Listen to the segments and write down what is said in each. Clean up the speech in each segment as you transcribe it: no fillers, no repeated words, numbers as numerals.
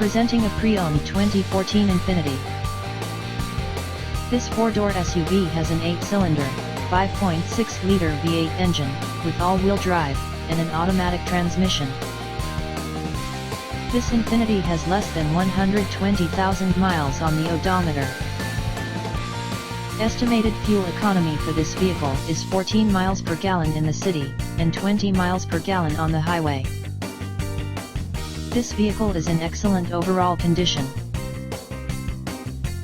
Presenting a pre-owned 2014 Infiniti. This 4-door SUV has an 8-cylinder, 5.6-liter V8 engine, with all-wheel drive, and an automatic transmission. This Infiniti has less than 120,000 miles on the odometer. Estimated fuel economy for this vehicle is 14 miles per gallon in the city, and 20 miles per gallon on the highway. This vehicle is in excellent overall condition.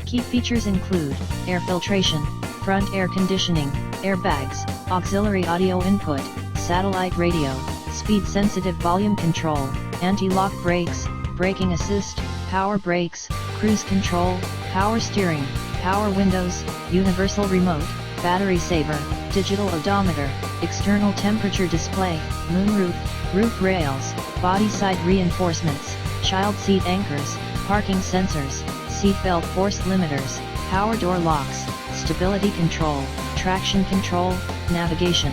Key features include air filtration, front air conditioning, airbags, auxiliary audio input, satellite radio, speed-sensitive volume control, anti-lock brakes, braking assist, power brakes, cruise control, power steering, power windows, universal remote, battery saver, digital odometer, external temperature display, moonroof, roof rails, body side reinforcements, child seat anchors, parking sensors, seat belt force limiters, power door locks, stability control, traction control, navigation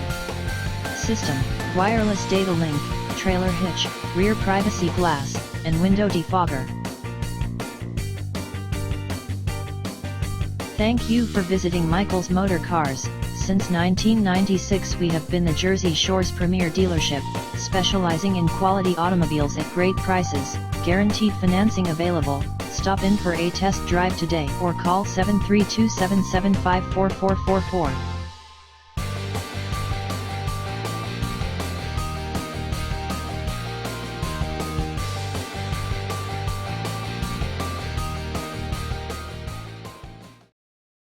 system, wireless data link, trailer hitch, rear privacy glass, and window defogger. Thank you for visiting Michael's Motorcars. Since 1996 we have been the Jersey Shore's premier dealership, specializing in quality automobiles at great prices, guaranteed financing available. Stop in for a test drive today or call 732-775-4444.